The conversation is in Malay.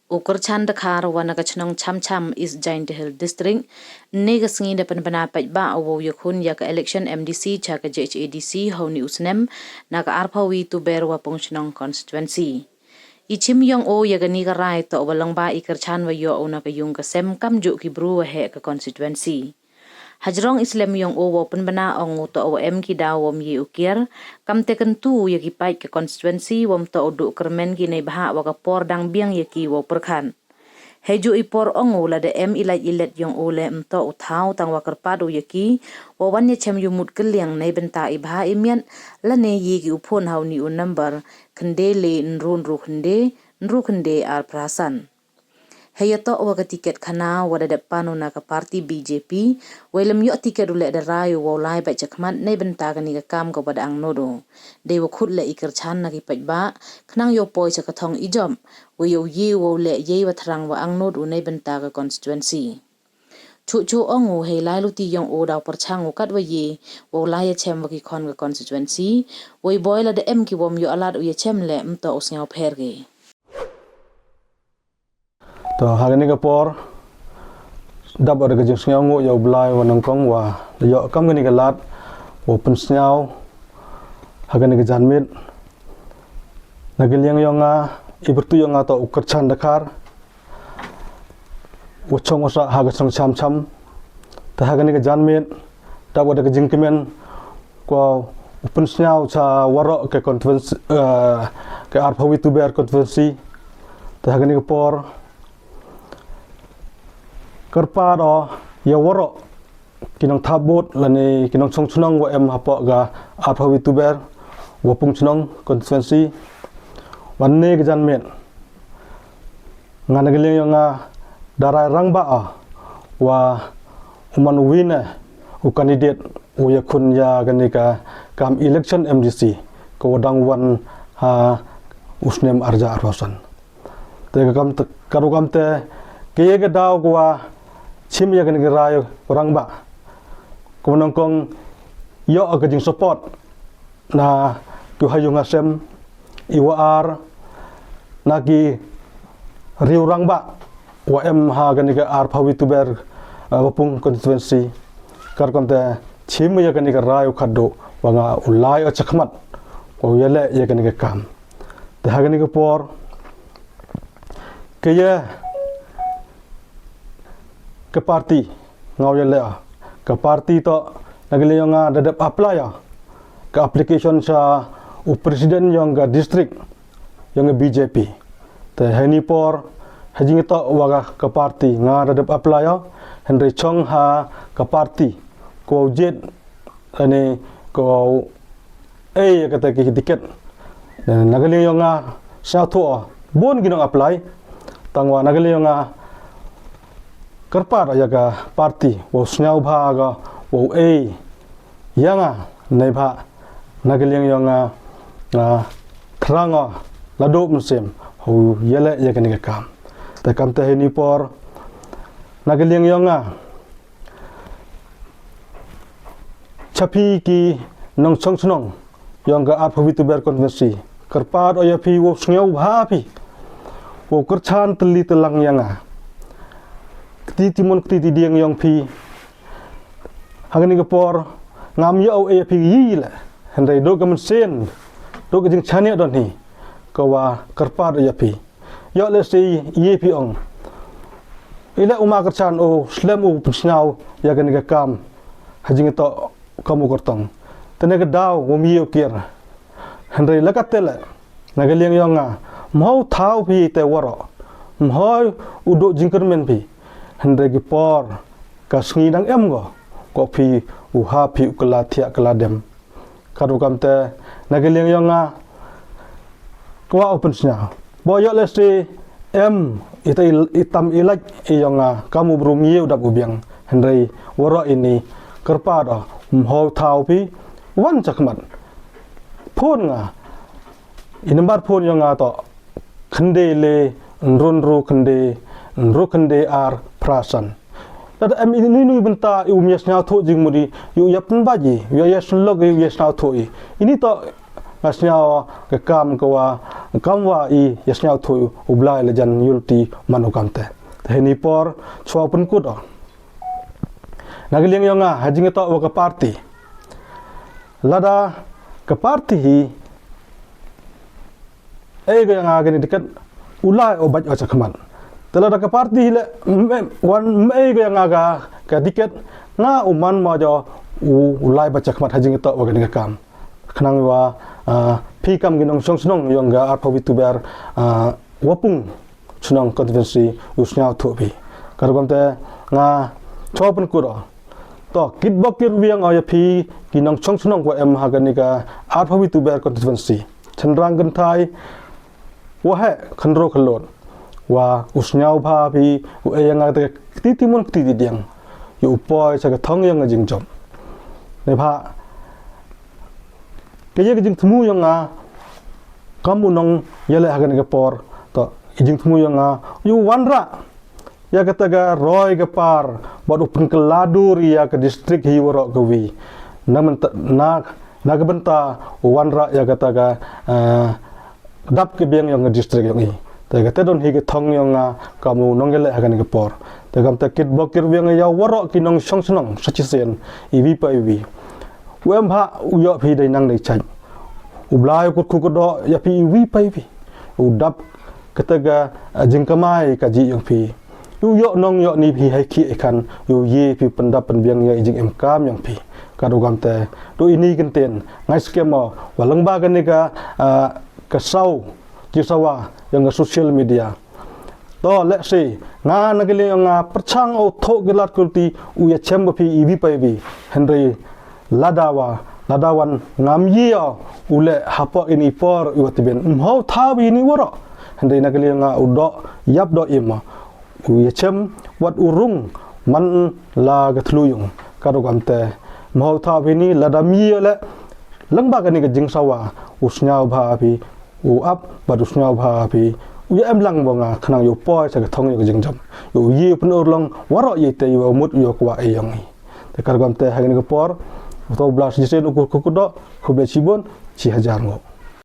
Kyrchan Dkhar wana ka Shnong cham is Giant Hill District nega sngi da Pynbna ba awo yakhun ya ka election MDC cha ka JHADC honi usnem na ka arpawi tu ber Wapung Shnong Constituency. Ichim yong o ya gani ka rai to walang ba Kyrchan wa yo ona ka yung ka sem kam ju ki bru wa he ka constituency. Hajrong Islam yung o Pynbna ong to o ki daw wom ye ukir kam teken tu ya ki pai ka constituency wom to du kermen ki nei baha wa ka por dang biang ya ki wo perkhan. Heju ipor ong la de ilet yung o le mto uthau tang wa kerpadu ya ki wa wan ye chem yumut keliang nei benta i baha imian la ne ye ki upon hau ni un number khende le nrun ru khende ar prasan. Hayato waga tiket kana wada depan una ka parti BJP welem yo tiket ule da rayu wa lai ba chakman nei benta ka ni ka kam ko bada ang nodo de wa khut le Kyrchan na ki pajba khnang yo poi cha ka thong ijom we yo ye wo le ye wa thrang wa ang nodo nei benta ka constituency chu ong o he lai lu ti yong o daw parchang o kat wa ye wo lai chem wa ki khon ka constituency we boy la de ki wom yo alat u ye chem le mto osngau pher ge. To hari ni kapor dapat ada kerja senyau ngut jauh belai wanang kong wa yo kam ni kelat wo pensenyau hari ni kejan mit nagil yang yonga ibertu yonga to Kyrchan Dkhar wo chong osa haga sang cham ta hari ni kejan mit dapat ada kerja kemen ko pensenyau cha warok ke constituency ke arpawi tu ber constituency ta hari ni kapor kerpa do ya warok kinong tabut lani kinong Shnong wa hapa ga arpawi tu ber Wapung Shnong Constituency wanne kejan met ngana gele nga darai rangba wa uman wina u candidate u yakhun ya ganika kam election MDC ko dang wan ha usnem arja arwasan te kam karugam te ke ga daw kwa chim ya kan gerai orang ba kemenang kong yo agajing support na ku hayung asem iwar nagi riurang ba wa ha kan ga arpawi tu ber Wapung Constituency kar konte chim ya kan gerai khaddo wanga ulai o chakmat ko yele ya kan ga kam te ha kan ga por ke ya ke parti ngau yele ke parti to nagile yang dadap apply ke application sa u presiden yang ga district yang BJP te hani por hajing to waga ke parti nga dadap apply henry chong ha ke parti ko jet ani ko kata ki tiket nagile yang sa to bon ginong apply tangwa nagile yang kerpa ya ka parti wo snyau bha ga wo yanga nei bha nagiliang yanga thranga lado musem ho yele ya kan ga kam ta kam te ni por nagiliang yanga chapi ki nong Shnong yang ga arpawi tu ber convensi kerpa ya pi wo snyau bha pi wo Kyrchan teli telang yanga timun kti diang yong pi hagani kapor ngam yo pi yila hendai do gamen sen do gajing chania don hi ko wa kerpa do ya pi yo le si ye pi ong ila uma Kyrchan o slam o pensnau ya gani ga kam hajing to kamu kortong tene ga daw wo mi yo kir hendai lakatela nagaliang yonga mau thau pi te waro mhoi udo jingkermen pi hendai gi por ka sngi dang go ko pi u ha pi kala thia kala dem karu kam te nagileng yonga kwa open snya bo yo le si itam ilak yonga kamu brum yiu dap ubiang hendai woro ini kerpa do mho thau pi wan chakman phon nga inembar phon yonga to khande le nrun ru khande ar prasan tada ini benta iu mias nyau tho jing muri yu yapan baji yu yas log yu yas nyau tho ini to ngasnya ke kam kwa kamwa I yasnya thu ublai le jan yulti manukante heni por chwa pun kudo nagiliang yonga hajing to wa ka party lada ke party hi ga yang agani dekat ulai obat aja keman telada ke party le wan ga yang aga ka diket nga uman ma jo ulai baca keman hajing to wa ka kam kenang wa pi kam ginong Shnong yang ga arpawi tu ber Wapung Shnong Constituency usnya thobi kargam te nga chopun kuro to kitbokir wiang aya pi ginong Shnong wa em haganika arpawi tu ber Constituency chandrang gentai wa he khandro khalon wa usnya bha pi u yang ga titimun titidiang yu poi sa ga thong yang jing jom ne pha kaya jing temu yang kamu nong yale hagan ke por to jing temu yang yu wanra ya kataga roy ke par baru pengkeladur ya ke distrik hiwaro ke wi na ke benta wanra ya kataga dap ke biang yang distrik yang I ta kata don hi ke thong yang kamu nong yale hagan ke por ta kam ta kit bokir biang ya waro ki nong Shnong sachisen iwi pa iwi wem ha uyo phi dai nang dai chai ublai kut do ya pi wi pai pi udap kataga jingkamai kaji yang pi yo nong yo ni pi hai ki kan yo ye pi pendap penbiang ya jing em kam yang pi kadu gamte do ini genten ngai skema walang ba kan ka kasau jisawa yang social media to let's say nga nagile nga perchang o tho gelat kulti u ya chemba pi iwi pai bi henry ladawan ngamyia ule hapa ini por iwatibin mau thabi ini wara henry nagile nga udo yap do ima u ya chem wat urung man la gatluyung kadu gamte mau thabi ni ladamia le langba kan ni jingsawa usnya bha bi u ap badusnya bha bi u em lang bonga khnang yo poi sa thong yo jingjam yo ye pun urlong wara ye te yo mut yo kwa e yang ni te kadu gamte hagin ko por to blas jisen ukur kukudo khube chibon 1000 ngo